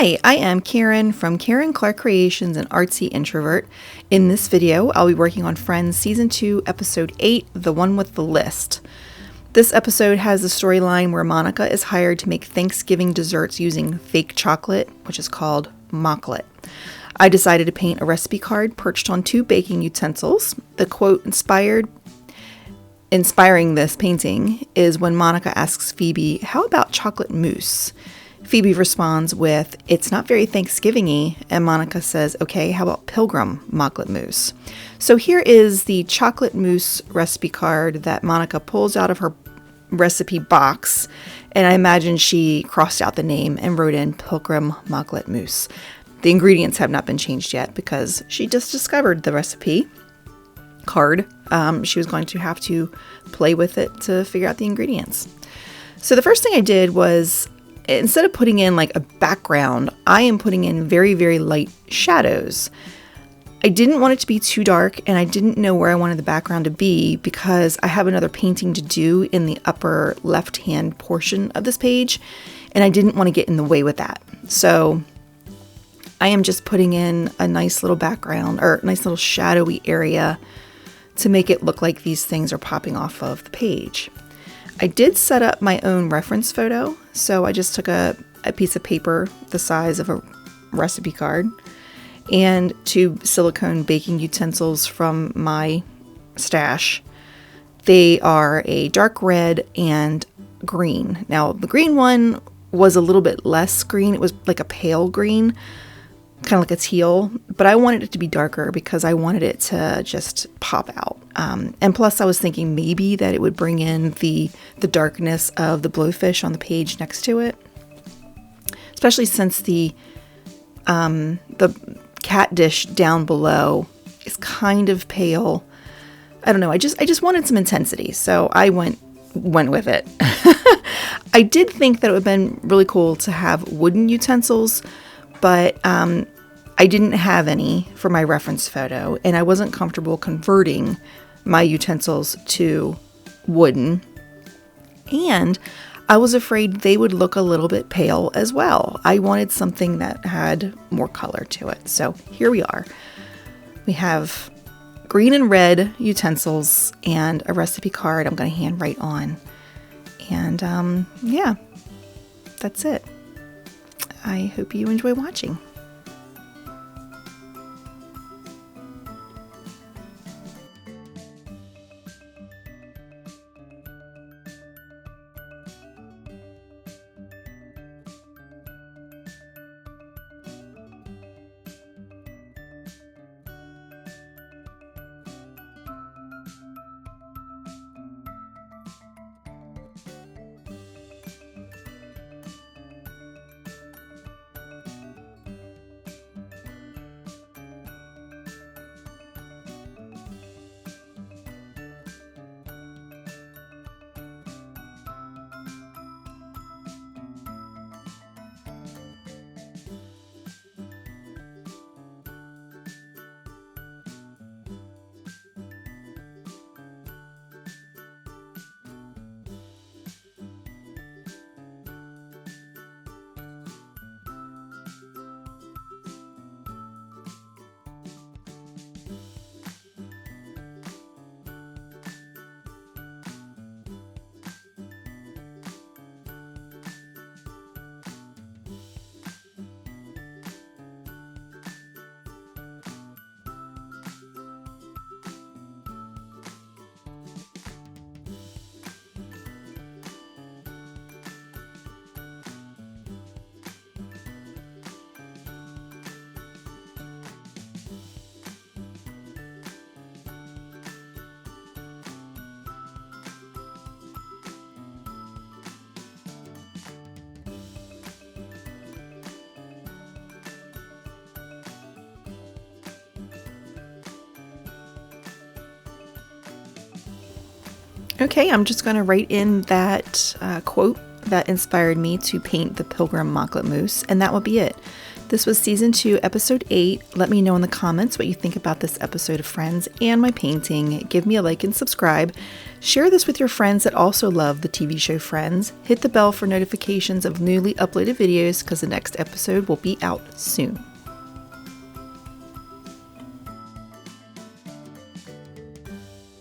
Hi, I am Karen from Karen Clark Creations and Artsy Introvert. In this video, I'll be working on Friends Season 2, Episode 8, the one with the list. This episode has a storyline where Monica is hired to make Thanksgiving desserts using fake chocolate, which is called mocklet. I decided to paint a recipe card perched on 2 baking utensils. The quote inspiring this painting is when Monica asks Phoebe, "How about chocolate mousse?" Phoebe responds with, "It's not very Thanksgiving-y," and Monica says, "Okay, how about Pilgrim mocklet mousse?" So here is the chocolate mousse recipe card that Monica pulls out of her recipe box, and I imagine she crossed out the name and wrote in Pilgrim mocklet mousse. The ingredients have not been changed yet because she just discovered the recipe card. She was going to have to play with it to figure out the ingredients. So the first thing I did was, instead of putting in like a background, I am putting in very, very light shadows. I didn't want it to be too dark, and I didn't know where I wanted the background to be because I have another painting to do in the upper left-hand portion of this page, and I didn't want to get in the way with that. So I am just putting in a nice little background, or a nice little shadowy area to make it look like these things are popping off of the page. I did set up my own reference photo, so I just took a piece of paper the size of a recipe card and 2 silicone baking utensils from my stash. They are a dark red and green. Now, the green one was a little bit less green. It was like a pale green, kind of like a teal, but I wanted it to be darker because I wanted it to just pop out. And plus I was thinking maybe that it would bring in the darkness of the blowfish on the page next to it, especially since the cat dish down below is kind of pale. I don't know. I just wanted some intensity, so I went with it. I did think that it would have been really cool to have wooden utensils, but I didn't have any for my reference photo, and I wasn't comfortable converting my utensils to wooden, and I was afraid they would look a little bit pale as well. I wanted something that had more color to it. So here we are. We have green and red utensils and a recipe card I'm going to handwrite on. And yeah, that's it. I hope you enjoy watching. Okay, I'm just going to write in that quote that inspired me to paint the Pilgrim mocklet mousse, and that will be it. This was season 2, episode 8. Let me know in the comments what you think about this episode of Friends and my painting. Give me a like and subscribe. Share this with your friends that also love the TV show Friends. Hit the bell for notifications of newly uploaded videos because the next episode will be out soon.